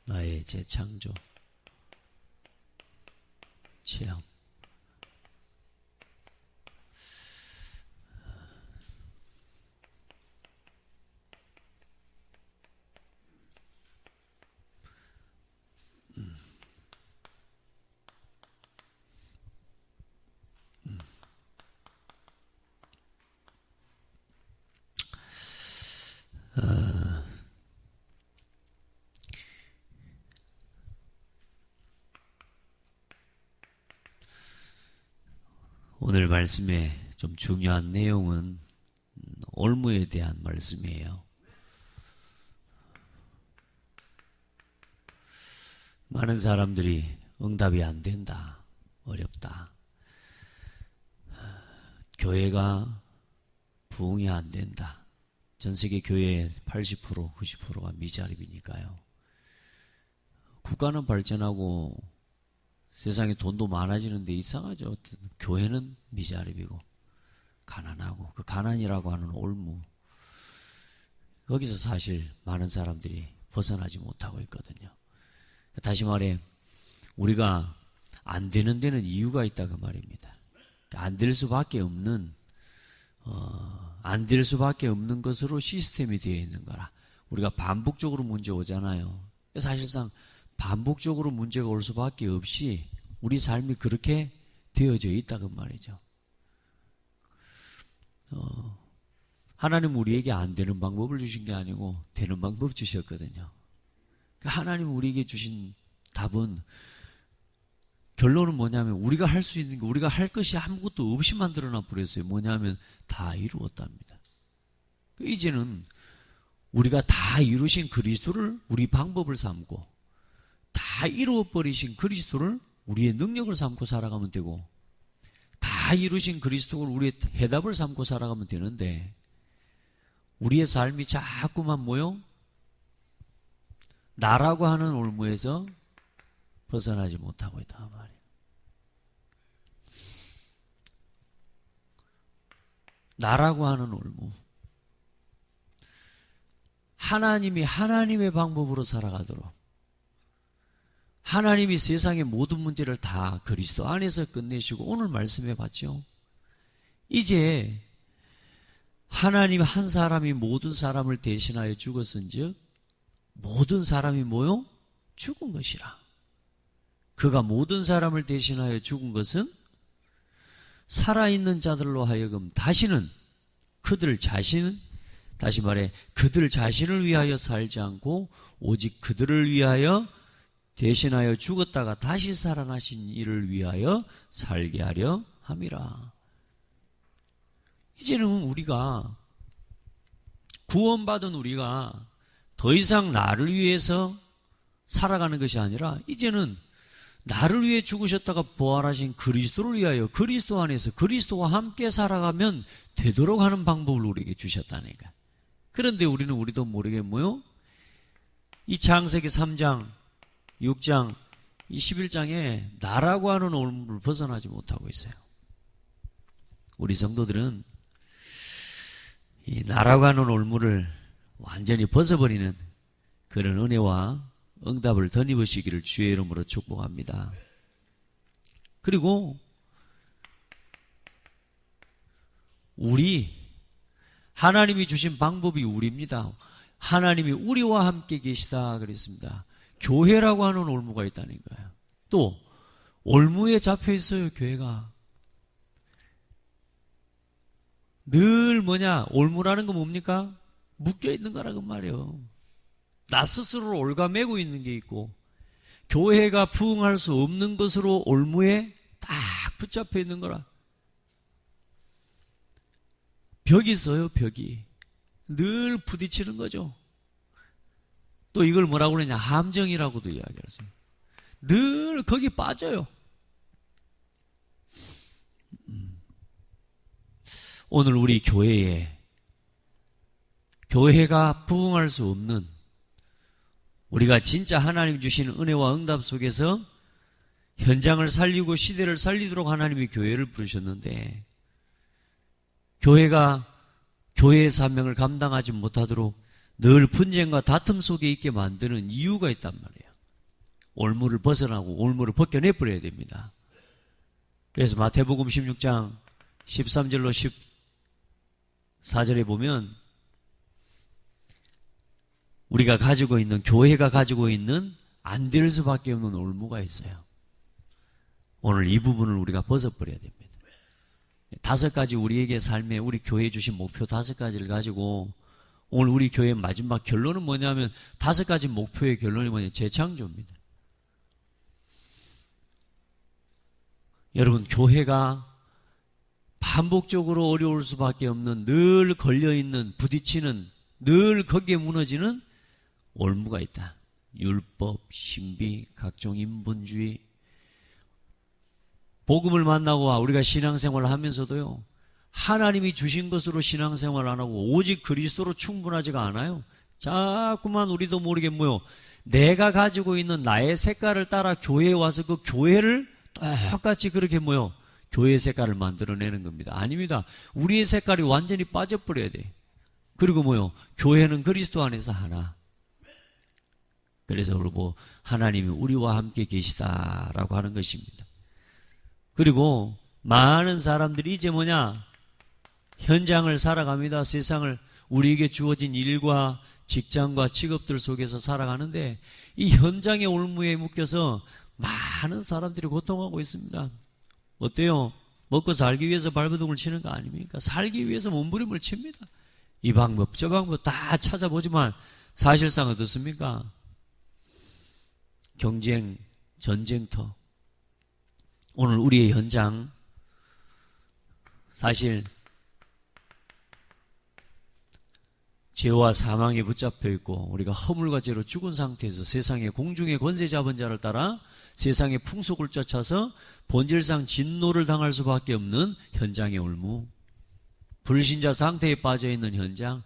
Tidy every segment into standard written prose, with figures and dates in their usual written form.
나의 재창조, 체험. 오늘 말씀의 좀 중요한 내용은 올무에 대한 말씀이에요. 많은 사람들이 응답이 안 된다, 어렵다, 교회가 부흥이 안 된다. 전 세계 교회의 80%, 90%가 미자립이니까요. 국가는 발전하고 세상에 돈도 많아지는데 이상하죠. 교회는 미자립이고 가난하고, 그 가난이라고 하는 올무, 거기서 사실 많은 사람들이 벗어나지 못하고 있거든요. 다시 말해, 우리가 안 되는 데는 이유가 있다 그 말입니다. 안 될 수밖에 없는 안 될 수밖에 없는 것으로 시스템이 되어 있는 거라. 우리가 반복적으로 문제 오잖아요. 사실상 반복적으로 문제가 올 수밖에 없이 우리 삶이 그렇게 되어져 있다 그 말이죠. 하나님 우리에게 안 되는 방법을 주신 게 아니고 되는 방법 주셨거든요. 하나님 우리에게 주신 답은, 결론은 뭐냐면 우리가 할 수 있는 거, 우리가 할 것이 아무것도 없이 만들어놔 버렸어요. 뭐냐면 다 이루었답니다. 이제는 우리가 다 이루신 그리스도를 우리 방법을 삼고, 다 이루어버리신 그리스도를 우리의 능력을 삼고 살아가면 되고, 다 이루신 그리스도를 우리의 해답을 삼고 살아가면 되는데, 우리의 삶이 자꾸만 뭐요? 나라고 하는 올무에서 벗어나지 못하고 있다 말이에요. 나라고 하는 올무. 하나님이 하나님의 방법으로 살아가도록, 하나님이 세상의 모든 문제를 다 그리스도 안에서 끝내시고, 오늘 말씀해 봤죠. 이제 하나님 한 사람이 모든 사람을 대신하여 죽었은즉 모든 사람이 뭐요? 죽은 것이라. 그가 모든 사람을 대신하여 죽은 것은 살아있는 자들로 하여금 다시는 그들 자신은, 다시 말해 그들 자신을 위하여 살지 않고 오직 그들을 위하여 대신하여 죽었다가 다시 살아나신 이를 위하여 살게 하려 함이라. 이제는 우리가, 구원받은 우리가 더 이상 나를 위해서 살아가는 것이 아니라, 이제는 나를 위해 죽으셨다가 부활하신 그리스도를 위하여 그리스도 안에서 그리스도와 함께 살아가면 되도록 하는 방법을 우리에게 주셨다니까. 그런데 우리도 모르게 뭐요? 이 창세기 3장, 6장, 이 11장에 나라고 하는 올무를 벗어나지 못하고 있어요. 우리 성도들은 이 나라고 하는 올무를 완전히 벗어버리는 그런 은혜와 응답을 덧입으시기를 주의 이름으로 축복합니다. 그리고 하나님이 주신 방법이 우리입니다. 하나님이 우리와 함께 계시다 그랬습니다. 교회라고 하는 올무가 있다는 거예요. 또 올무에 잡혀 있어요. 교회가 늘 올무라는 건 뭡니까? 묶여 있는 거라고 말이에요. 나 스스로를 올가매고 있는 게 있고, 교회가 부흥할 수 없는 것으로 올무에 딱 붙잡혀 있는 거라. 벽이 있어요. 벽이 늘 부딪히는 거죠. 또 이걸 뭐라고 그러냐, 함정이라고도 이야기했어요. 늘 거기 빠져요. 오늘 우리 교회가 부흥할 수 없는, 우리가 진짜 하나님 주시는 은혜와 응답 속에서 현장을 살리고 시대를 살리도록 하나님이 교회를 부르셨는데, 교회가 교회의 사명을 감당하지 못하도록 늘 분쟁과 다툼 속에 있게 만드는 이유가 있단 말이에요. 올무를 벗어나고 올무를 벗겨내버려야 됩니다. 그래서 마태복음 16장 13절로 14절에 보면 우리가 가지고 있는, 교회가 가지고 있는 안 될 수밖에 없는 올무가 있어요. 오늘 이 부분을 우리가 벗어버려야 됩니다. 5가지 우리에게 삶에, 우리 교회에 주신 목표 5가지를 가지고 오늘 우리 교회의 마지막 결론은 뭐냐면 5가지 목표의 결론이 뭐냐면 재창조입니다. 여러분, 교회가 반복적으로 어려울 수밖에 없는, 늘 걸려있는, 부딪히는, 늘 거기에 무너지는 올무가 있다. 율법, 신비, 각종 인본주의. 복음을 만나고 우리가 신앙생활을 하면서도요, 하나님이 주신 것으로 신앙생활을 안 하고 오직 그리스도로 충분하지가 않아요. 자꾸만 우리도 모르게 내가 가지고 있는 나의 색깔을 따라 교회에 와서 그 교회를 똑같이 그렇게 교회의 색깔을 만들어내는 겁니다. 아닙니다. 우리의 색깔이 완전히 빠져버려야 돼. 그리고 교회는 그리스도 안에서 하나. 그래서 하나님이 우리와 함께 계시다라고 하는 것입니다. 그리고 많은 사람들이 이제 현장을 살아갑니다. 세상을, 우리에게 주어진 일과 직장과 직업들 속에서 살아가는데 이 현장의 올무에 묶여서 많은 사람들이 고통하고 있습니다. 어때요? 먹고 살기 위해서 발버둥을 치는 거 아닙니까? 살기 위해서 몸부림을 칩니다. 이 방법 저 방법 다 찾아보지만 사실상 어떻습니까? 경쟁, 전쟁터. 오늘 우리의 현장, 사실 죄와 사망에 붙잡혀 있고 우리가 허물과 죄로 죽은 상태에서 세상의 공중의 권세 잡은 자를 따라 세상의 풍속을 쫓아서 본질상 진노를 당할 수밖에 없는 현장의 올무, 불신자 상태에 빠져있는 현장.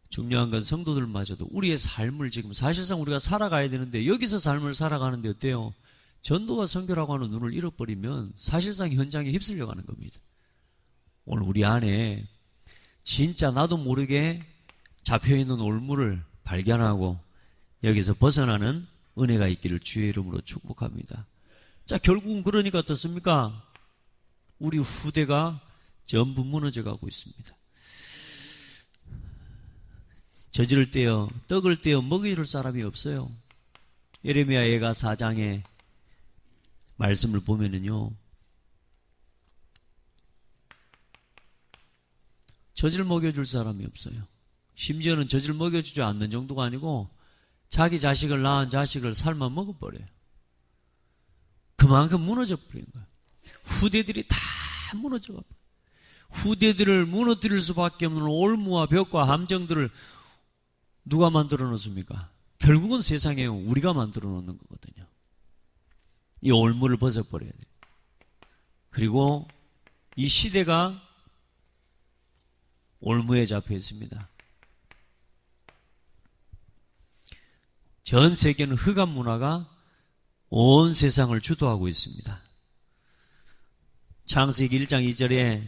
중요한 건 성도들마저도 우리의 삶을 지금 사실상 우리가 살아가야 되는데 여기서 삶을 살아가는데 어때요? 전도와 선교라고 하는 눈을 잃어버리면 사실상 현장에 휩쓸려 가는 겁니다. 오늘 우리 안에 진짜 나도 모르게 잡혀있는 올무를 발견하고 여기서 벗어나는 은혜가 있기를 주의 이름으로 축복합니다. 자, 결국은 그러니까 어떻습니까? 우리 후대가 전부 무너져 가고 있습니다. 젖을 떼어, 떡을 떼어 먹이줄 사람이 없어요. 예레미야 예가 4장에 말씀을 보면은요, 젖을 먹여줄 사람이 없어요. 심지어는 젖을 먹여주지 않는 정도가 아니고 자기 자식을 낳은 자식을 삶아 먹어버려요. 그만큼 무너져 버린 거예요. 후대들이 다 무너져 버려요. 후대들을 무너뜨릴 수밖에 없는 올무와 벽과 함정들을 누가 만들어 놓습니까? 결국은 세상에 우리가 만들어 놓는 거거든요. 이 올무를 벗어버려야 돼요. 그리고 이 시대가 올무에 잡혀 있습니다. 전 세계는 흑암 문화가 온 세상을 주도하고 있습니다. 창세기 1장 2절에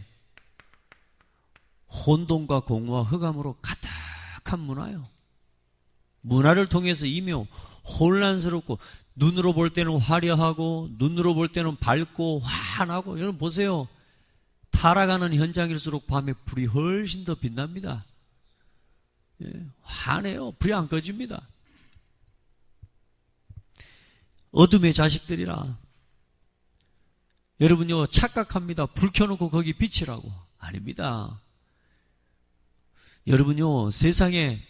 혼돈과 공허와 흑암으로 가득한 문화요. 문화를 통해서 이미 혼란스럽고 눈으로 볼 때는 화려하고 눈으로 볼 때는 밝고 환하고, 여러분 보세요. 타락하는 현장일수록 밤에 불이 훨씬 더 빛납니다. 환해요. 불이 안 꺼집니다. 어둠의 자식들이라. 여러분요, 착각합니다. 불 켜놓고 거기 빛이라고. 아닙니다. 여러분요, 세상에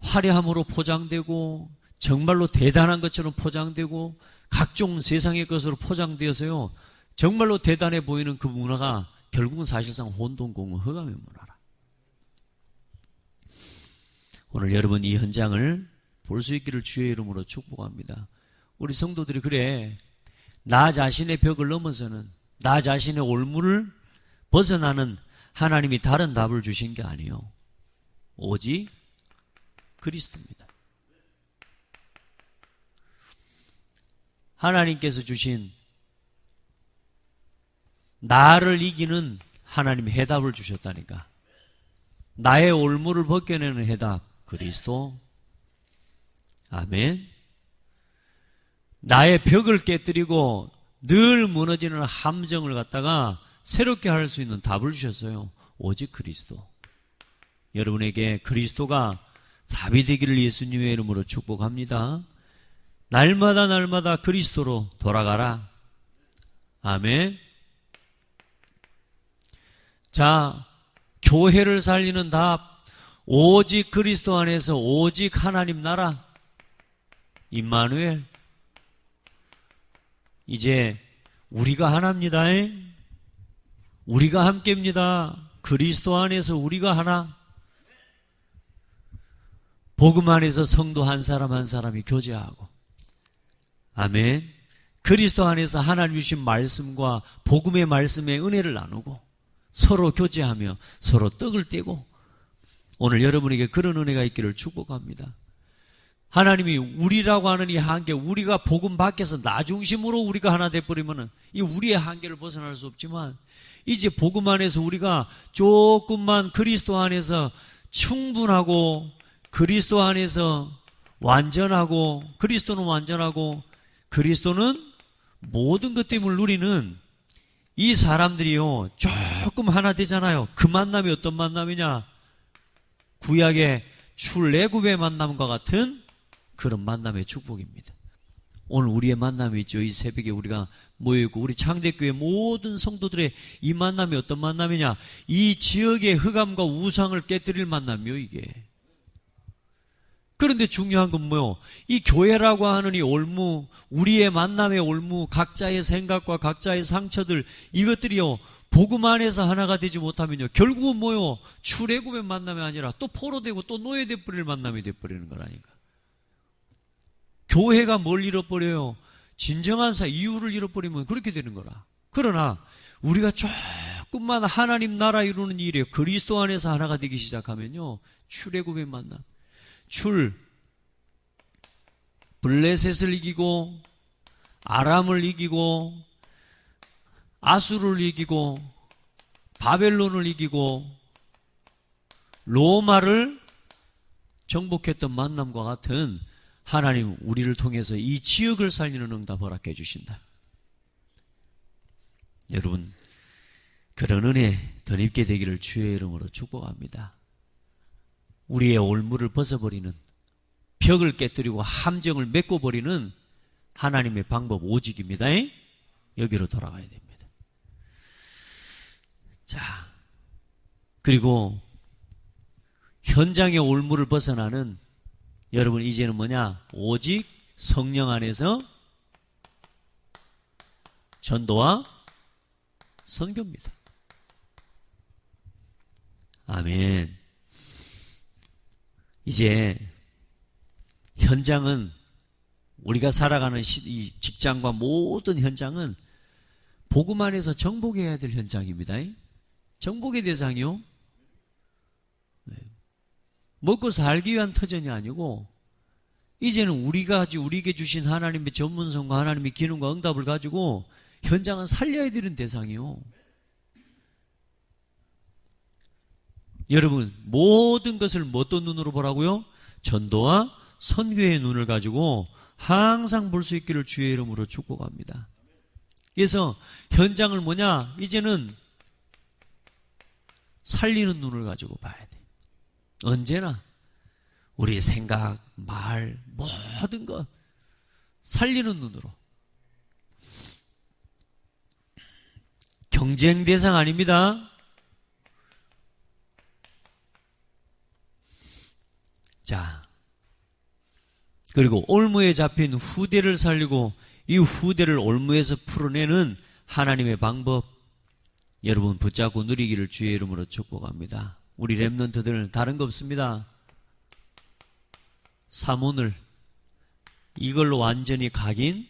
화려함으로 포장되고 정말로 대단한 것처럼 포장되고 각종 세상의 것으로 포장되어서요, 정말로 대단해 보이는 그 문화가 결국은 사실상 혼돈공허 흑암의 문화라. 오늘 여러분 이 현장을 볼 수 있기를 주의 이름으로 축복합니다. 우리 성도들이 그래, 나 자신의 벽을 넘어서는, 나 자신의 올무를 벗어나는 하나님이 다른 답을 주신 게 아니에요. 오직 그리스도입니다. 하나님께서 주신 나를 이기는 하나님의 해답을 주셨다니까. 나의 올무를 벗겨내는 해답, 그리스도. 아멘. 나의 벽을 깨뜨리고 늘 무너지는 함정을 갖다가 새롭게 할 수 있는 답을 주셨어요. 오직 그리스도. 여러분에게 그리스도가 답이 되기를 예수님의 이름으로 축복합니다. 날마다 그리스도로 돌아가라. 아멘. 자, 교회를 살리는 답, 오직 그리스도 안에서 오직 하나님 나라, 임마누엘. 이제 우리가 하나입니다. 우리가 함께입니다. 그리스도 안에서 우리가 하나. 복음 안에서 성도 한 사람 한 사람이 교제하고, 아멘. 그리스도 안에서 하나님 주신 말씀과 복음의 말씀의 은혜를 나누고 서로 교제하며 서로 떡을 떼고, 오늘 여러분에게 그런 은혜가 있기를 축복합니다. 하나님이 우리라고 하는 이 한계, 우리가 복음 밖에서 나 중심으로 우리가 하나 돼버리면 이 우리의 한계를 벗어날 수 없지만, 이제 복음 안에서 우리가 조금만 그리스도 안에서 충분하고, 그리스도 안에서 완전하고, 그리스도는 완전하고 그리스도는 모든 것 때문에 누리는 이 사람들이요, 조금 하나 되잖아요. 그 만남이 어떤 만남이냐? 구약의 출애굽의 만남과 같은 그런 만남의 축복입니다. 오늘 우리의 만남이 있죠. 이 새벽에 우리가 모여있고 우리 창대교회 모든 성도들의 이 만남이 어떤 만남이냐? 이 지역의 흑암과 우상을 깨뜨릴 만남이요, 이게. 그런데 중요한 건 뭐요? 이 교회라고 하는 이 올무, 우리의 만남의 올무, 각자의 생각과 각자의 상처들, 이것들이요, 복음 안에서 하나가 되지 못하면요, 결국은 뭐요? 출애굽의 만남이 아니라 또 포로되고 또 노예돼 버릴 만남이 돼 버리는 거라니까. 교회가 뭘 잃어버려요? 진정한 이유를 잃어버리면 그렇게 되는 거라. 그러나 우리가 조금만 하나님 나라 이루는 일이에요. 그리스도 안에서 하나가 되기 시작하면요, 출애굽의 만남. 블레셋을 이기고 아람을 이기고 아수르를 이기고 바벨론을 이기고 로마를 정복했던 만남과 같은, 하나님 우리를 통해서 이 지역을 살리는 응답 허락해 주신다. 여러분, 그런 은혜 덧입게 되기를 주의 이름으로 축복합니다. 우리의 올무를 벗어버리는, 벽을 깨뜨리고 함정을 메꿔버리는 하나님의 방법 오직입니다. 여기로 돌아가야 됩니다. 자, 그리고 현장의 올무를 벗어나는, 여러분 이제는 뭐냐? 오직 성령 안에서 전도와 선교입니다. 아멘. 이제 현장은, 우리가 살아가는 이 직장과 모든 현장은 복음 안에서 정복해야 될 현장입니다. 정복의 대상이요, 먹고 살기 위한 터전이 아니고, 이제는 우리에게 주신 하나님의 전문성과 하나님의 기능과 응답을 가지고 현장은 살려야 되는 대상이요. 여러분, 모든 것을 어떤 눈으로 보라고요? 전도와 선교의 눈을 가지고 항상 볼 수 있기를 주의 이름으로 축복합니다. 그래서 현장을 뭐냐? 이제는 살리는 눈을 가지고 봐야 돼. 언제나 우리 생각, 말, 모든 것 살리는 눈으로. 경쟁 대상 아닙니다. 자, 그리고 올무에 잡힌 후대를 살리고 이 후대를 올무에서 풀어내는 하나님의 방법, 여러분 붙잡고 누리기를 주의 이름으로 축복합니다. 우리 렘넌트들 다른 거 없습니다. 사문을 이걸로 완전히 각인,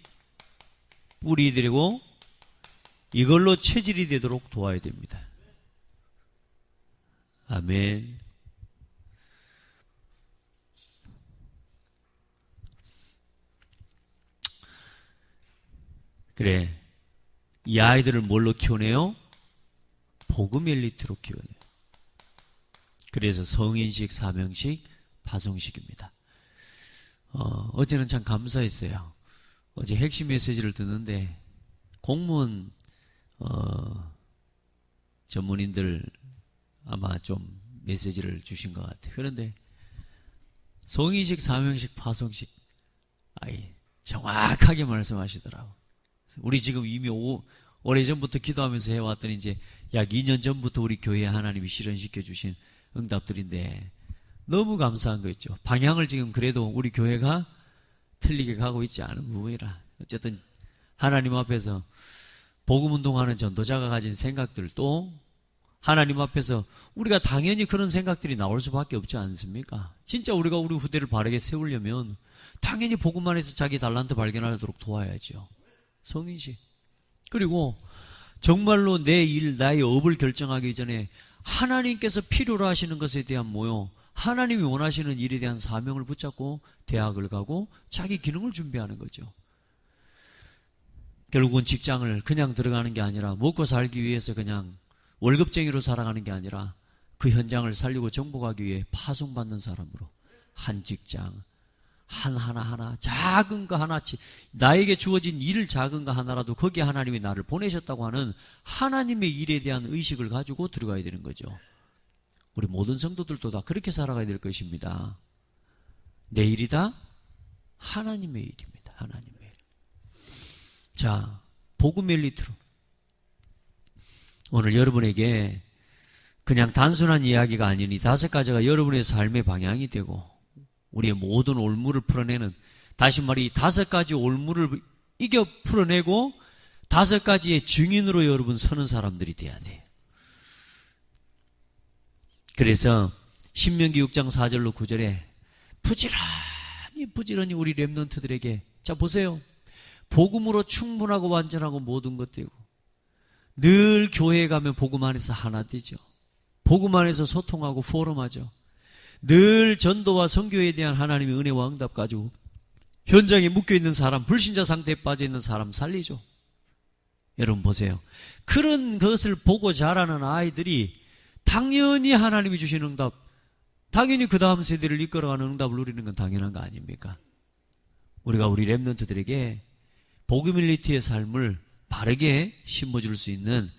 뿌리 되고 이걸로 체질이 되도록 도와야 됩니다. 아멘. 그래, 이 아이들을 뭘로 키우네요? 복음 엘리트로 키우네요. 그래서 성인식, 사명식, 파송식입니다. 어제는 참 감사했어요. 어제 핵심 메시지를 듣는데 공무원 전문인들 아마 좀 메시지를 주신 것 같아요. 그런데 송이식, 사명식, 파송식 정확하게 말씀하시더라고. 우리 지금 이미 오래전부터 기도하면서 해왔더니 이제 약 2년 전부터 우리 교회에 하나님이 실현시켜 주신 응답들인데 너무 감사한 거 있죠. 방향을 지금 그래도 우리 교회가 틀리게 가고 있지 않은 부분이라 어쨌든 하나님 앞에서 복음운동하는 전도자가 가진 생각들 또 하나님 앞에서 우리가 당연히 그런 생각들이 나올 수밖에 없지 않습니까? 진짜 우리가 우리 후대를 바르게 세우려면 당연히 복음 안에서 자기 달란트 발견하도록 도와야죠. 성인식. 그리고 정말로 내 일, 나의 업을 결정하기 전에 하나님께서 필요로 하시는 것에 대한 하나님이 원하시는 일에 대한 사명을 붙잡고 대학을 가고 자기 기능을 준비하는 거죠. 결국은 직장을 그냥 들어가는 게 아니라 먹고 살기 위해서 그냥 월급쟁이로 살아가는 게 아니라 그 현장을 살리고 정복하기 위해 파송받는 사람으로 한 직장, 하나하나 작은 거 하나치 나에게 주어진 일 작은 거 하나라도 거기에 하나님이 나를 보내셨다고 하는 하나님의 일에 대한 의식을 가지고 들어가야 되는 거죠. 우리 모든 성도들도 다 그렇게 살아가야 될 것입니다. 내 일이 다 하나님의 일입니다. 하나님의 일. 자, 복음의 리트로 오늘 여러분에게 그냥 단순한 이야기가 아니니 5가지가 여러분의 삶의 방향이 되고 우리의 모든 올무를 풀어내는 다시 말해 5가지 올무를 이겨 풀어내고 5가지의 증인으로 여러분 서는 사람들이 돼야 돼요. 그래서 신명기 6장 4절로 9절에 부지런히 우리 렘넌트들에게 자 보세요. 복음으로 충분하고 완전하고 모든 것 되고 늘 교회에 가면 복음 안에서 하나 되죠. 복음 안에서 소통하고 포럼하죠. 늘 전도와 선교에 대한 하나님의 은혜와 응답 가지고 현장에 묶여있는 사람, 불신자 상태에 빠져있는 사람 살리죠. 여러분 보세요. 그런 것을 보고 자라는 아이들이 당연히 하나님이 주신 응답, 당연히 그 다음 세대를 이끌어가는 응답을 누리는 건 당연한 거 아닙니까? 우리가 우리 렘넌트들에게 복음일리티의 삶을 바르게 심어줄 수 있는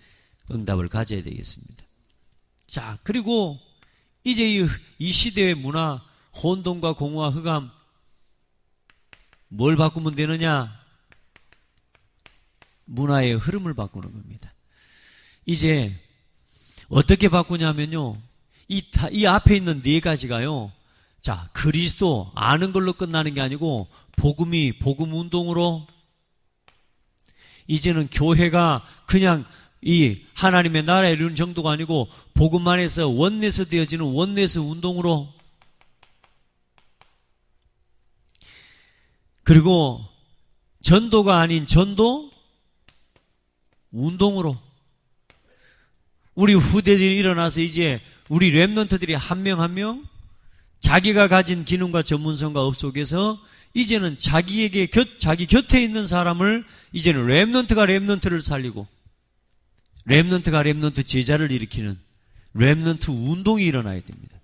응답을 가져야 되겠습니다. 자, 그리고 이제 이 시대의 문화, 혼돈과 공허와 흑암, 뭘 바꾸면 되느냐? 문화의 흐름을 바꾸는 겁니다. 이제 어떻게 바꾸냐면요, 이 앞에 있는 4가지가요, 자, 그리스도 아는 걸로 끝나는 게 아니고 복음 운동으로 이제는 교회가 그냥 이 하나님의 나라에 이르는 정도가 아니고 복음만에서 원내스 되어지는 원내스 운동으로, 그리고 전도가 아닌 전도 운동으로 우리 후대들이 일어나서 이제 우리 렘넌트들이 한 명 한 명 자기가 가진 기능과 전문성과 업 속에서 이제는 자기 곁에 있는 사람을 이제는 렘넌트가 렘넌트를 살리고 렘넌트가 렘넌트 제자를 일으키는 렘넌트 운동이 일어나야 됩니다.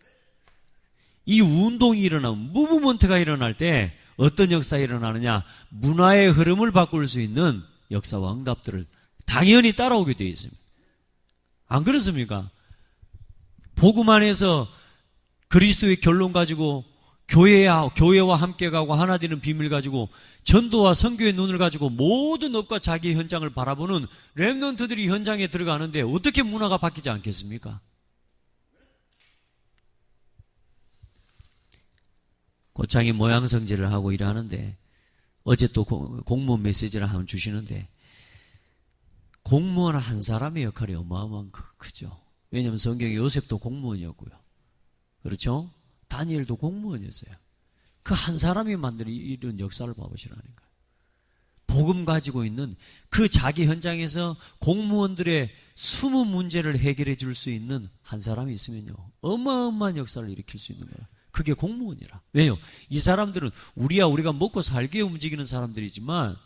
이 운동이 일어나면 무브먼트가 일어날 때 어떤 역사가 일어나느냐? 문화의 흐름을 바꿀 수 있는 역사와 응답들을 당연히 따라오게 되어 있습니다. 안 그렇습니까? 복음 안에서 그리스도의 결론 가지고 교회와 함께 가고 하나 되는 비밀 가지고 전도와 선교의 눈을 가지고 모든 업과 자기의 현장을 바라보는 렘넌트들이 현장에 들어가는데 어떻게 문화가 바뀌지 않겠습니까? 고창이 모양성제를 하고 일하는데 어제 또 공무원 메시지를 한번 주시는데 공무원 한 사람의 역할이 어마어마한 크죠. 왜냐하면 성경에 요셉도 공무원이었고요. 그렇죠? 다니엘도 공무원이었어요. 그 한 사람이 만드는 이런 역사를 봐보시라는 거예요. 복음 가지고 있는 그 자기 현장에서 공무원들의 숨은 문제를 해결해 줄 수 있는 한 사람이 있으면요, 어마어마한 역사를 일으킬 수 있는 거예요. 그게 공무원이라. 왜요? 이 사람들은 우리가 먹고 살기에 움직이는 사람들이지만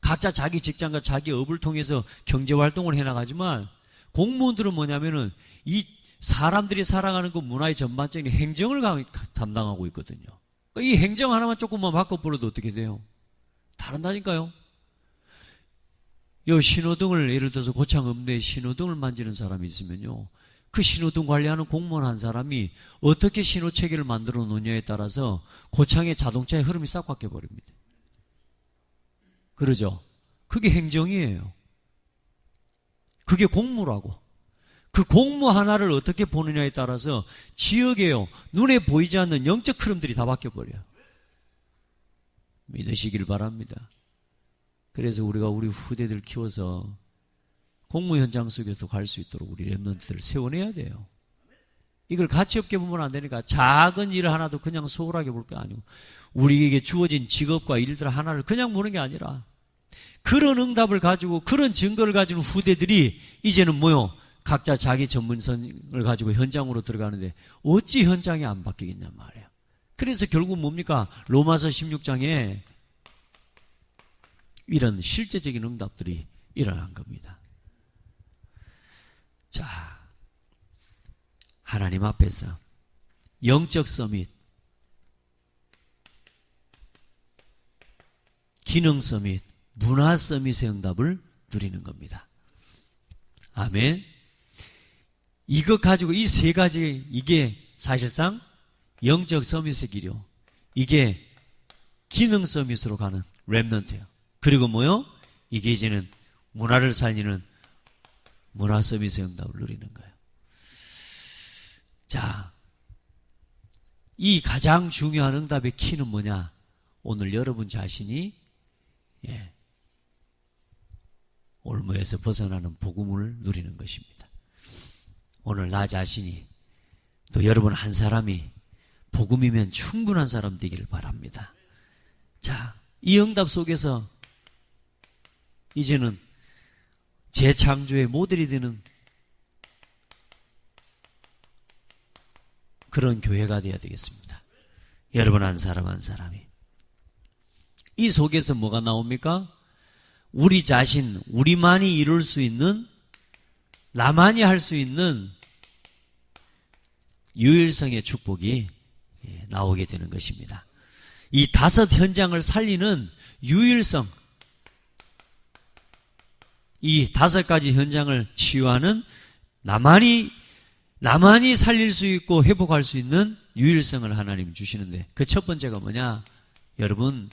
각자 자기 직장과 자기 업을 통해서 경제활동을 해나가지만 공무원들은 뭐냐면은 이 사람들이 살아가는 그 문화의 전반적인 행정을 담당하고 있거든요. 이 행정 하나만 조금만 바꿔버려도 어떻게 돼요? 다른다니까요. 요 신호등을 예를 들어서 고창 읍내에 신호등을 만지는 사람이 있으면요, 그 신호등 관리하는 공무원 한 사람이 어떻게 신호체계를 만들어 놓느냐에 따라서 고창의 자동차의 흐름이 싹 바뀌어 버립니다. 그러죠? 그게 행정이에요. 그게 공무라고. 그 공무 하나를 어떻게 보느냐에 따라서 지역에요, 눈에 보이지 않는 영적 흐름들이 다 바뀌어 버려요. 믿으시길 바랍니다. 그래서 우리가 우리 후대들 키워서 공무 현장 속에서 갈 수 있도록 우리 렘넌트들을 세워내야 돼요. 이걸 가치 없게 보면 안 되니까 작은 일 하나도 그냥 소홀하게 볼 게 아니고 우리에게 주어진 직업과 일들 하나를 그냥 보는 게 아니라 그런 응답을 가지고 그런 증거를 가진 후대들이 이제는 뭐요? 각자 자기 전문성을 가지고 현장으로 들어가는데 어찌 현장이 안 바뀌겠냔 말이에요. 그래서 결국 뭡니까? 로마서 16장에 이런 실제적인 응답들이 일어난 겁니다. 자, 하나님 앞에서 영적 서밋, 기능 서밋, 문화 서밋의 응답을 누리는 겁니다. 아멘. 이것 가지고 이 세 가지, 이게 사실상 영적 서밋의 길이요, 이게 기능 서밋으로 가는 렘넌트예요. 그리고 뭐요? 이게 이제는 문화를 살리는 문화 서밋의 응답을 누리는 거예요. 자, 이 가장 중요한 응답의 키는 뭐냐? 오늘 여러분 자신이 올무에서 벗어나는 복음을 누리는 것입니다. 오늘 나 자신이 또 여러분 한 사람이 복음이면 충분한 사람 되기를 바랍니다. 자, 이 응답 속에서 이제는 재창조의 모델이 되는 그런 교회가 되어야 되겠습니다. 여러분 한 사람 한 사람이. 이 속에서 뭐가 나옵니까? 우리 자신, 우리만이 이룰 수 있는, 나만이 할 수 있는 유일성의 축복이 나오게 되는 것입니다. 이 5 현장을 살리는 유일성, 이 5가지 현장을 치유하는 나만이 살릴 수 있고 회복할 수 있는 유일성을 하나님 주시는데, 그 첫 번째가 뭐냐? 여러분,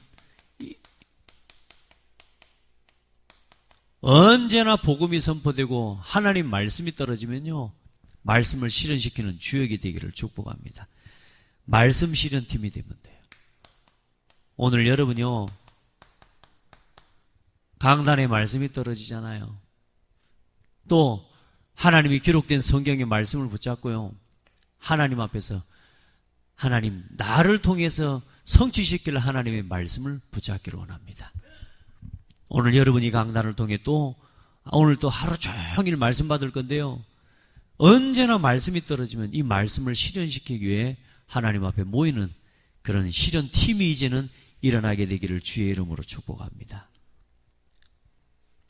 언제나 복음이 선포되고 하나님 말씀이 떨어지면요, 말씀을 실현시키는 주역이 되기를 축복합니다. 말씀 실현팀이 되면 돼요. 오늘 여러분요, 강단에 말씀이 떨어지잖아요. 또 하나님이 기록된 성경의 말씀을 붙잡고요, 하나님 앞에서 하나님 나를 통해서 성취시킬 하나님의 말씀을 붙잡기를 원합니다. 오늘 여러분이 강단을 통해 또 오늘 또 하루 종일 말씀 받을 건데요, 언제나 말씀이 떨어지면 이 말씀을 실현시키기 위해 하나님 앞에 모이는 그런 실현팀이 이제는 일어나게 되기를 주의 이름으로 축복합니다.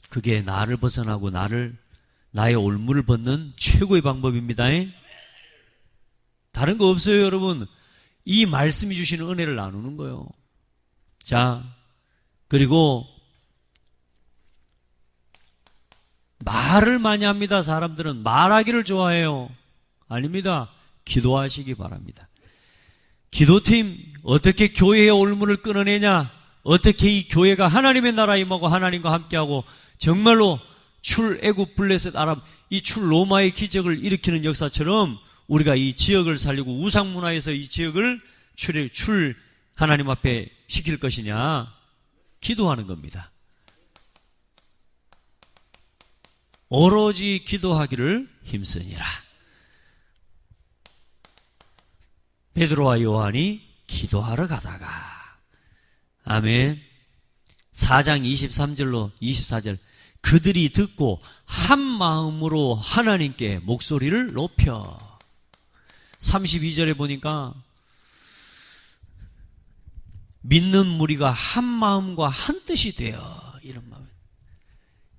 그게 나를 벗어나고 나의 올무를 벗는 최고의 방법입니다. 다른 거 없어요, 여러분. 이 말씀이 주시는 은혜를 나누는 거예요. 자, 그리고 말을 많이 합니다. 사람들은 말하기를 좋아해요. 아닙니다. 기도하시기 바랍니다. 기도팀, 어떻게 교회의 올무를 끊어내냐, 어떻게 이 교회가 하나님의 나라에 임하고 하나님과 함께하고 정말로 출애굽 블레셋 아람, 이 출로마의 기적을 일으키는 역사처럼 우리가 이 지역을 살리고 우상문화에서 이 지역을 출 하나님 앞에 시킬 것이냐, 기도하는 겁니다. 오로지 기도하기를 힘쓰니라. 베드로와 요한이 기도하러 가다가, 아멘. 4장 23절로 24절, 그들이 듣고 한 마음으로 하나님께 목소리를 높여. 32절에 보니까 믿는 무리가 한 마음과 한 뜻이 되어, 이런 마음.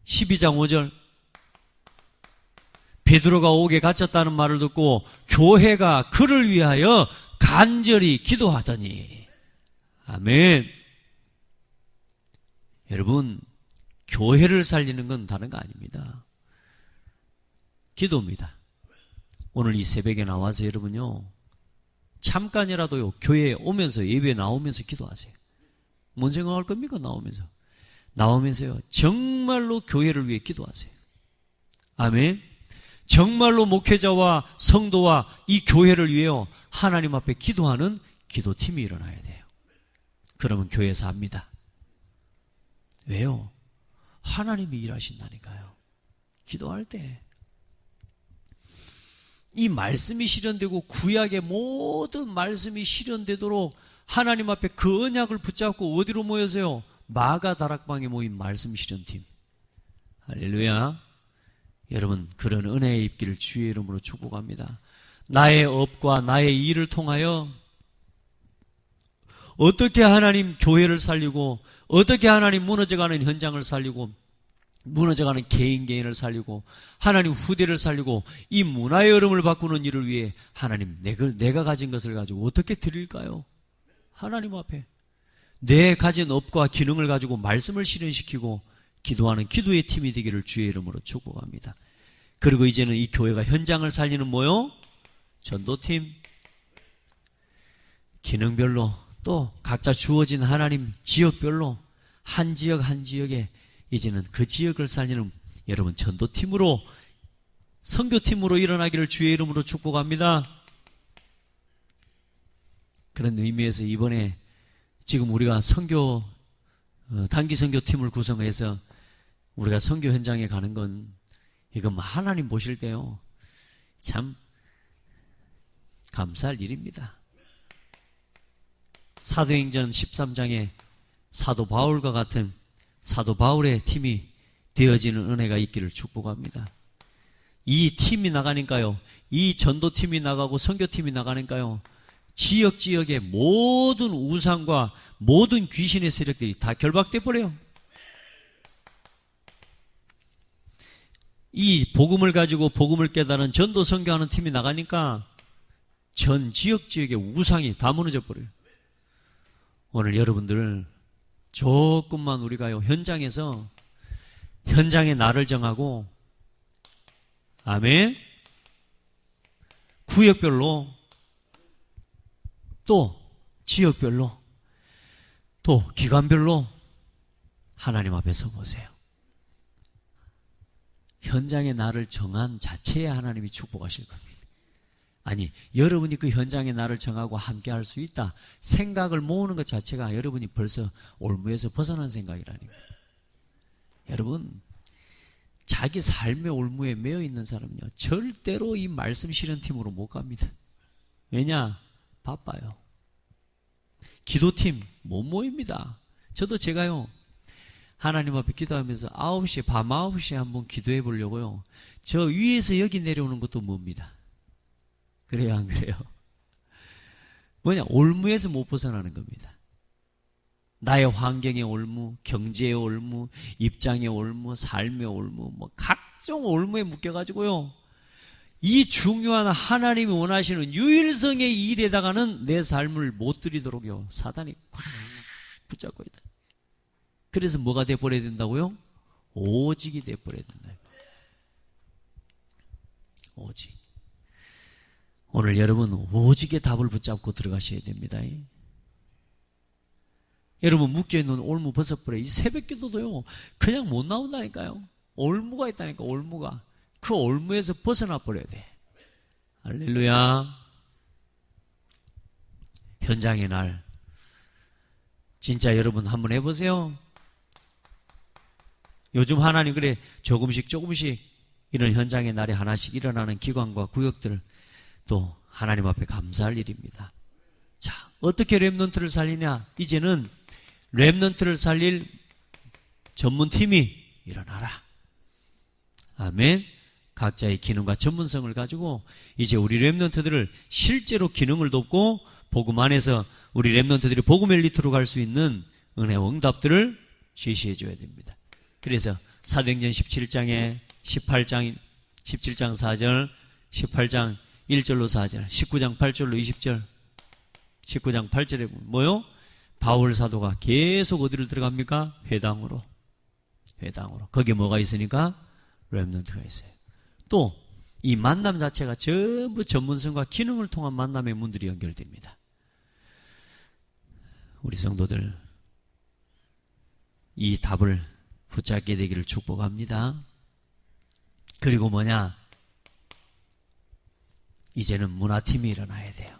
12장 5절, 베드로가 옥에 갇혔다는 말을 듣고 교회가 그를 위하여 간절히 기도하더니. 아멘. 여러분, 교회를 살리는 건 다른 거 아닙니다. 기도입니다. 오늘 이 새벽에 나와서 여러분요, 잠깐이라도요, 교회에 오면서, 예배에 나오면서 기도하세요. 뭔 생각할 겁니까? 나오면서요, 정말로 교회를 위해 기도하세요. 아멘. 정말로 목회자와 성도와 이 교회를 위해요, 하나님 앞에 기도하는 기도팀이 일어나야 돼요. 그러면 교회에서 합니다. 왜요? 하나님이 일하신다니까요. 기도할 때. 이 말씀이 실현되고 구약의 모든 말씀이 실현되도록 하나님 앞에 그 언약을 붙잡고 어디로 모여서요? 마가 다락방에 모인 말씀 실현팀. 할렐루야. 여러분, 그런 은혜의 입기를 주의 이름으로 축복합니다. 나의 업과 나의 일을 통하여 어떻게 하나님 교회를 살리고, 어떻게 하나님 무너져가는 현장을 살리고, 무너져가는 개인을 살리고, 하나님 후대를 살리고, 이 문화의 흐름을 바꾸는 일을 위해 하나님 내가 가진 것을 가지고 어떻게 드릴까요? 하나님 앞에 내 가진 업과 기능을 가지고 말씀을 실현시키고 기도하는 기도의 팀이 되기를 주의 이름으로 축복합니다. 그리고 이제는 이 교회가 현장을 살리는 뭐요? 전도팀. 기능별로 또 각자 주어진 하나님 지역별로 한 지역 한 지역에 이제는 그 지역을 살리는 여러분 전도팀으로, 선교팀으로 일어나기를 주의 이름으로 축복합니다. 그런 의미에서 이번에 지금 우리가 단기 선교팀을 구성해서 우리가 선교 현장에 가는 건 이건 하나님 보실 때요, 참 감사할 일입니다. 사도행전 13장에 사도 바울과 같은 사도 바울의 팀이 되어지는 은혜가 있기를 축복합니다. 이 팀이 나가니까요, 이 전도팀이 나가고 선교팀이 나가니까요, 지역의 모든 우상과 모든 귀신의 세력들이 다 결박돼 버려요. 이 복음을 가지고 복음을 깨달은 전도 선교하는 팀이 나가니까 전 지역의 우상이 다 무너져 버려요. 오늘 여러분들 조금만 우리가요, 현장에서 현장의 날을 정하고, 아멘, 구역별로 또 지역별로 또 기관별로 하나님 앞에 서보세요. 현장의 날을 정한 자체에 하나님이 축복하실 겁니다. 아니, 여러분이 그 현장의 날을 정하고 함께 할 수 있다 생각을 모으는 것 자체가 여러분이 벌써 올무에서 벗어난 생각이라니까. 여러분, 자기 삶의 올무에 매여 있는 사람은요, 절대로 이 말씀 실현팀으로 못 갑니다. 왜냐? 바빠요. 기도팀 못 모입니다. 저도 제가요, 하나님 앞에 기도하면서 9시, 밤 9시에 한번 기도해 보려고요, 저 위에서 여기 내려오는 것도 뭡니다. 그래요, 안 그래요? 뭐냐? 올무에서 못 벗어나는 겁니다. 나의 환경의 올무, 경제의 올무, 입장의 올무, 삶의 올무, 뭐 각종 올무에 묶여가지고요, 이 중요한 하나님이 원하시는 유일성의 일에다가는 내 삶을 못 드리도록요, 사단이 꽉 붙잡고 있다. 그래서 뭐가 돼버려야 된다고요? 오직이 돼버려야 된다. 오직. 오늘 여러분 오직의 답을 붙잡고 들어가셔야 됩니다. 여러분 묶여있는 올무 벗어버려. 이 새벽기도도요, 그냥 못 나온다니까요. 올무가 있다니까. 올무가. 그 올무에서 벗어나 버려야 돼. 할렐루야. 현장의 날, 진짜 여러분 한번 해보세요. 요즘 하나님 그래 조금씩 이런 현장의 날이 하나씩 일어나는 기관과 구역들을 또 하나님 앞에 감사할 일입니다. 자, 어떻게 렘넌트를 살리냐? 이제는 렘넌트를 살릴 전문팀이 일어나라. 아멘. 각자의 기능과 전문성을 가지고 이제 우리 렘넌트들을 실제로 기능을 돕고 복음 안에서 우리 렘넌트들이 복음 엘리트로 갈 수 있는 은혜와 응답들을 제시해 줘야 됩니다. 그래서 사도행전 17장 4절, 18장 1절로 4절, 19장 8절로 20절, 19장 8절에 뭐요? 바울 사도가 계속 어디를 들어갑니까? 회당으로. 회당으로. 거기에 뭐가 있으니까? 렘넌트가 있어요. 또 이 만남 자체가 전부 전문성과 기능을 통한 만남의 문들이 연결됩니다. 우리 성도들 이 답을 붙잡게 되기를 축복합니다. 그리고 뭐냐? 이제는 문화팀이 일어나야 돼요.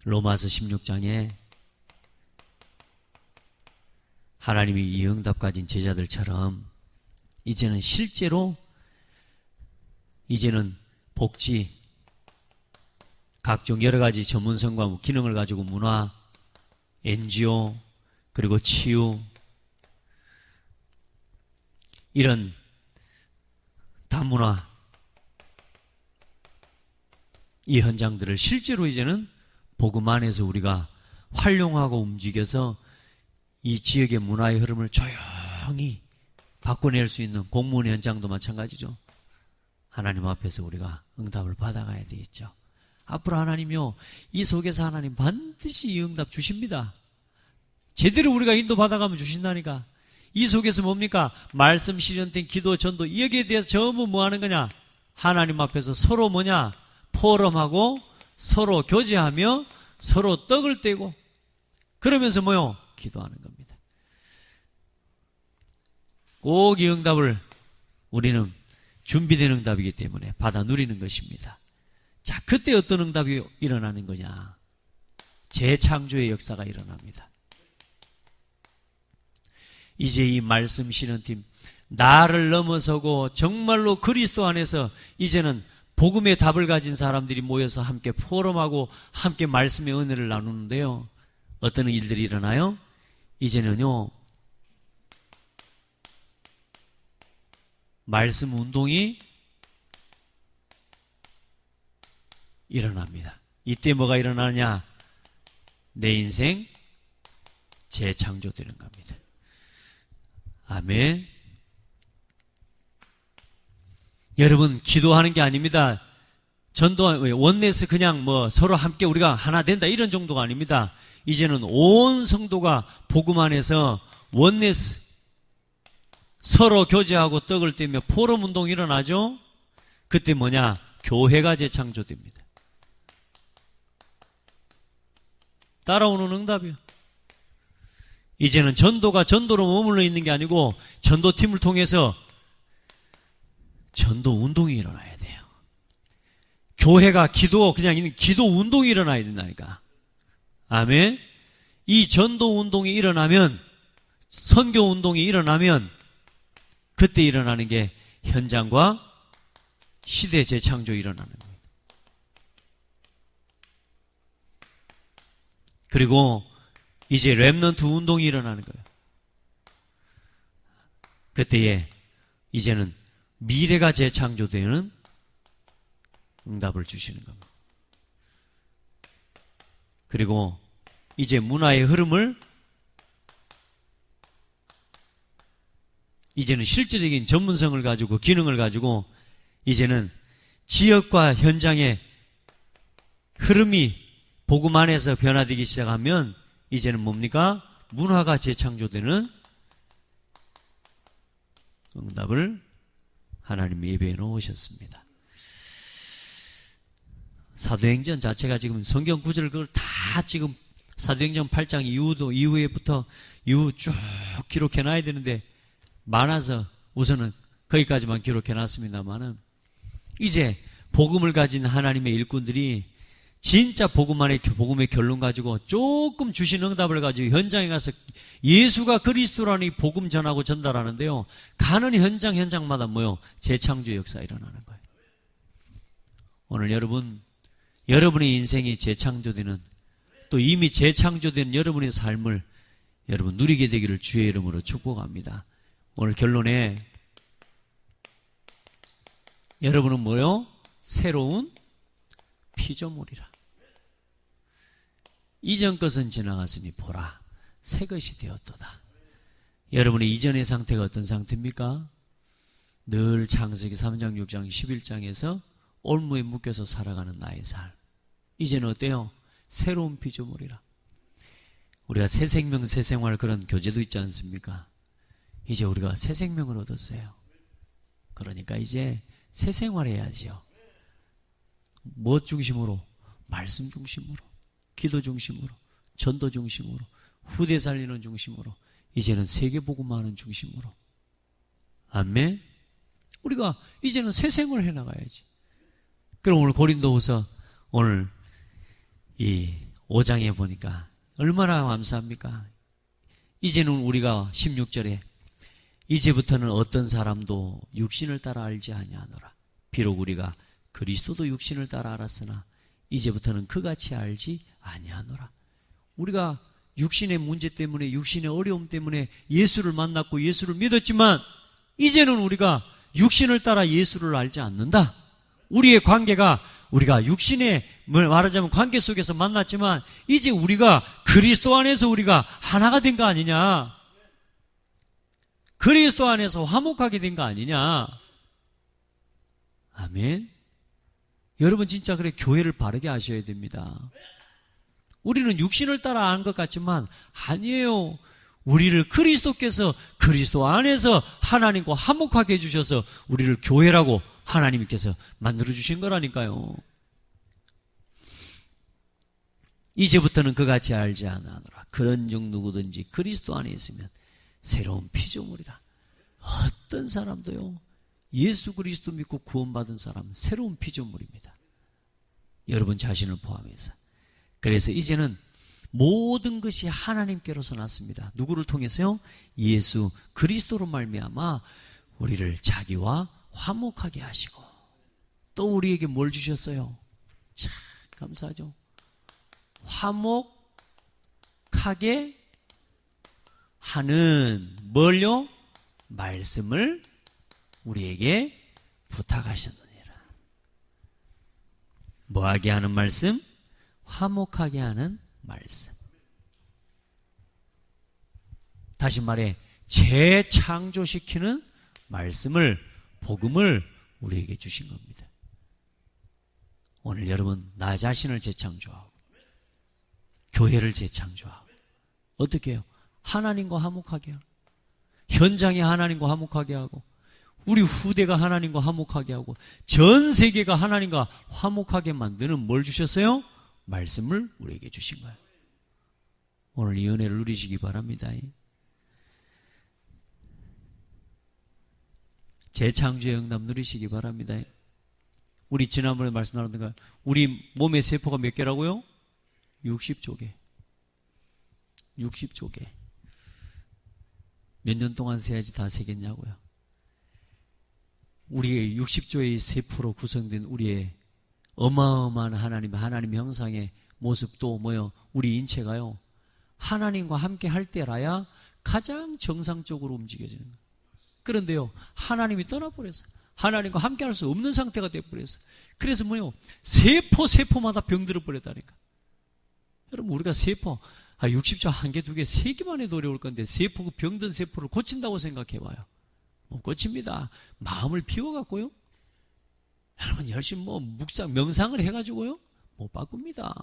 로마서 16장에 하나님이 이 응답 가진 제자들처럼 이제는 실제로 이제는 복지, 각종 여러 가지 전문성과 기능을 가지고 문화, NGO, 그리고 치유, 이런 다문화, 이 현장들을 실제로 이제는 복음 안에서 우리가 활용하고 움직여서 이 지역의 문화의 흐름을 조용히 바꿔낼 수 있는 공무원 현장도 마찬가지죠. 하나님 앞에서 우리가 응답을 받아가야 되겠죠. 앞으로 하나님이요, 이 속에서 하나님 반드시 이 응답 주십니다. 제대로 우리가 인도받아가면 주신다니까. 이 속에서 뭡니까? 말씀, 실현된 기도, 전도, 여기에 대해서 전부 뭐 하는 거냐? 하나님 앞에서 서로 뭐냐? 포럼하고 서로 교제하며 서로 떡을 떼고 그러면서 뭐요? 기도하는 겁니다. 꼭 이 응답을 우리는 준비된 응답이기 때문에 받아 누리는 것입니다. 자, 그때 어떤 응답이 일어나는 거냐? 재창조의 역사가 일어납니다. 이제 이 말씀 실현팀, 나를 넘어서고 정말로 그리스도 안에서 이제는 복음의 답을 가진 사람들이 모여서 함께 포럼하고 함께 말씀의 은혜를 나누는데요. 어떤 일들이 일어나요? 이제는요, 말씀 운동이 일어납니다. 이때 뭐가 일어나냐? 내 인생 재창조되는 겁니다. 아멘. 여러분, 기도하는 게 아닙니다. 전도, 원내에서 그냥 뭐 서로 함께 우리가 하나 된다 이런 정도가 아닙니다. 이제는 온 성도가 복음 안에서 원내에서 서로 교제하고 떡을 떼며 포럼 운동이 일어나죠. 그때 뭐냐? 교회가 재창조됩니다. 따라오는 응답이요. 이제는 전도가 전도로 머물러 있는 게 아니고 전도팀을 통해서 전도 운동이 일어나야 돼요. 교회가 그냥 있는 기도 운동이 일어나야 된다니까. 아멘. 이 전도 운동이 일어나면, 선교 운동이 일어나면 그때 일어나는 게 현장과 시대 재창조 일어나는 거예요. 그리고 이제 렘넌트 운동이 일어나는 거예요. 그때에 이제는 미래가 재창조되는 응답을 주시는 겁니다. 그리고 이제 문화의 흐름을 이제는 실질적인 전문성을 가지고 기능을 가지고 이제는 지역과 현장의 흐름이 복음 안에서 변화되기 시작하면 이제는 뭡니까? 문화가 재창조되는 응답을 하나님 예배해 놓으셨습니다. 사도행전 자체가 지금 성경 구절 그걸 다 지금 사도행전 8장 이후에부터 쭉 기록해 놔야 되는데 많아서 우선은 거기까지만 기록해 놨습니다만은 이제 복음을 가진 하나님의 일꾼들이 진짜 복음의 결론 가지고 조금 주신 응답을 가지고 현장에 가서 예수가 그리스도라는 이 복음 전하고 전달하는데요. 가는 현장마다 뭐요? 재창조 역사 일어나는 거예요. 오늘 여러분의 인생이 재창조되는, 또 이미 재창조된 여러분의 삶을 여러분 누리게 되기를 주의 이름으로 축복합니다. 오늘 결론에 여러분은 뭐요? 새로운 피조물이라. 이전 것은 지나갔으니 보라, 새 것이 되었도다. 여러분의 이전의 상태가 어떤 상태입니까? 늘 창세기 3장, 6장, 11장에서 올무에 묶여서 살아가는 나의 삶. 이제는 어때요? 새로운 피조물이라. 우리가 새 생명, 새 생활 그런 교제도 있지 않습니까? 이제 우리가 새 생명을 얻었어요. 그러니까 이제 새 생활 해야지요. 무엇 중심으로? 말씀 중심으로, 기도 중심으로, 전도 중심으로, 후대 살리는 중심으로, 이제는 세계복음화하는 중심으로. 아멘. 우리가 이제는 새 생활을 해나가야지. 그럼 오늘 고린도후서 오늘 이 5장에 보니까 얼마나 감사합니까? 이제는 우리가 16절에 이제부터는 어떤 사람도 육신을 따라 알지 아니하노라. 비록 우리가 그리스도도 육신을 따라 알았으나 이제부터는 그같이 알지 아니하노라. 우리가 육신의 문제 때문에, 육신의 어려움 때문에 예수를 만났고 예수를 믿었지만 이제는 우리가 육신을 따라 예수를 알지 않는다. 우리의 관계가, 우리가 육신의 말하자면 관계 속에서 만났지만 이제 우리가 그리스도 안에서 우리가 하나가 된 거 아니냐. 그리스도 안에서 화목하게 된 거 아니냐. 아멘. 여러분 진짜 그래 교회를 바르게 하셔야 됩니다. 우리는 육신을 따라 아는 것 같지만 아니에요. 우리를 그리스도께서 그리스도 안에서 하나님과 화목하게 해주셔서 우리를 교회라고 하나님께서 만들어주신 거라니까요. 이제부터는 그같이 알지 않으노라. 그런즉 누구든지 그리스도 안에 있으면 새로운 피조물이라. 어떤 사람도요, 예수 그리스도 믿고 구원받은 사람은 새로운 피조물입니다. 여러분 자신을 포함해서. 그래서 이제는 모든 것이 하나님께로서 났습니다. 누구를 통해서요? 예수 그리스도로 말미암아 우리를 자기와 화목하게 하시고 또 우리에게 뭘 주셨어요? 참 감사하죠. 화목하게 하는 뭘요? 말씀을 우리에게 부탁하셨느니라. 뭐하게 하는 말씀? 화목하게 하는 말씀. 다시 말해 재창조시키는 말씀을, 복음을 우리에게 주신 겁니다. 오늘 여러분 나 자신을 재창조하고 교회를 재창조하고 어떻게 해요? 하나님과 화목하게 하고 현장에 하나님과 화목하게 하고 우리 후대가 하나님과 화목하게 하고 전 세계가 하나님과 화목하게 만드는 뭘 주셨어요? 말씀을 우리에게 주신 거예요. 오늘 이 은혜를 누리시기 바랍니다. 재창조의 응답 누리시기 바랍니다. 우리 지난번에 말씀 나눴던가 우리 몸의 세포가 몇 개라고요? 60조 개. 60조 개. 몇 년 동안 세야지 다 세겠냐고요. 우리의 60조의 세포로 구성된 우리의 어마어마한 하나님 형상의 모습도 뭐요? 우리 인체가요. 하나님과 함께 할 때라야 가장 정상적으로 움직여지는 거예요. 그런데요. 하나님이 떠나버려서 하나님과 함께 할 수 없는 상태가 되어버려서 그래서 뭐요? 세포마다 병들어 버렸다니까. 여러분 우리가 세포 60조 한 개, 두 개, 세 개만 해도 어려울 건데 세포 그 병든 세포를 고친다고 생각해봐요. 못 고칩니다. 마음을 비워갖고요. 여러분 열심히 묵상, 명상을 해가지고요. 못 바꿉니다.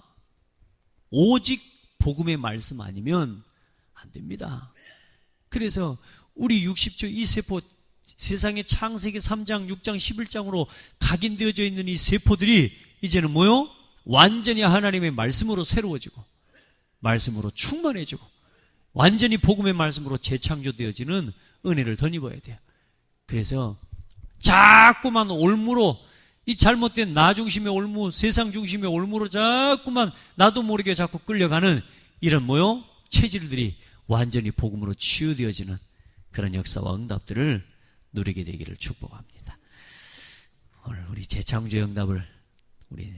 오직 복음의 말씀 아니면 안 됩니다. 그래서 우리 60조 이 세포 세상의 창세기 3장, 6장, 11장으로 각인되어져 있는 이 세포들이 이제는 뭐요? 완전히 하나님의 말씀으로 새로워지고 말씀으로 충만해지고 완전히 복음의 말씀으로 재창조되어지는 은혜를 덧입어야 돼요. 그래서 자꾸만 올무로 이 잘못된 나 중심의 올무, 세상 중심의 올무로 자꾸만 나도 모르게 자꾸 끌려가는 이런 뭐요? 체질들이 완전히 복음으로 치유되어지는 그런 역사와 응답들을 누리게 되기를 축복합니다. 오늘 우리 재창조의 응답을 우리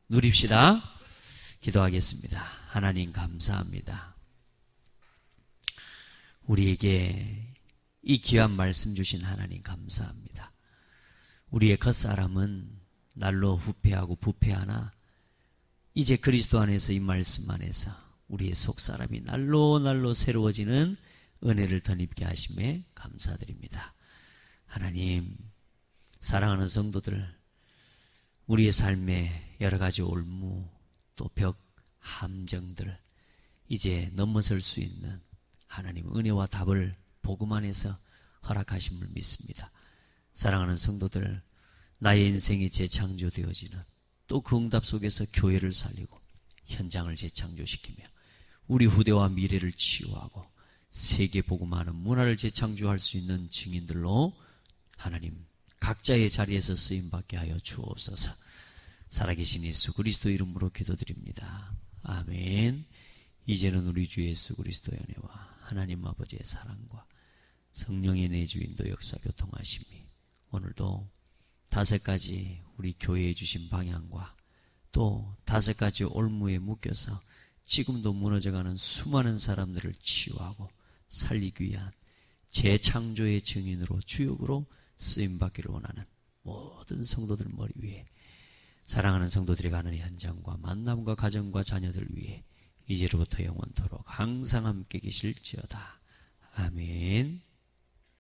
누립시다. 기도하겠습니다. 하나님 감사합니다. 우리에게 이 귀한 말씀 주신 하나님 감사합니다. 우리의 겉사람은 날로 후패하고 부패하나 이제 그리스도 안에서 이 말씀 안에서 우리의 속사람이 날로 새로워지는 은혜를 덧입게 하심에 감사드립니다. 하나님 사랑하는 성도들 우리의 삶에 여러 가지 올무 또 벽, 함정들 이제 넘어설 수 있는 하나님 은혜와 답을 복음 안에서 허락하심을 믿습니다. 사랑하는 성도들, 나의 인생이 재창조되어지는 또 그 응답 속에서 교회를 살리고 현장을 재창조시키며 우리 후대와 미래를 치유하고 세계 복음화하는 문화를 재창조할 수 있는 증인들로 하나님 각자의 자리에서 쓰임받게 하여 주옵소서. 살아계신 예수 그리스도 이름으로 기도드립니다. 아멘. 이제는 우리 주 예수 그리스도의 은혜와 하나님 아버지의 사랑과 성령의 내주인도 역사 교통하심이 오늘도 5가지 우리 교회에 주신 방향과 또 5가지 올무에 묶여서 지금도 무너져가는 수많은 사람들을 치유하고 살리기 위한 재창조의 증인으로 주역으로 쓰임받기를 원하는 모든 성도들 머리 위에 사랑하는 성도들이 가는 현장과 만남과 가정과 자녀들 위해 이제로부터 영원토록 항상 함께 계실지어다. 아멘.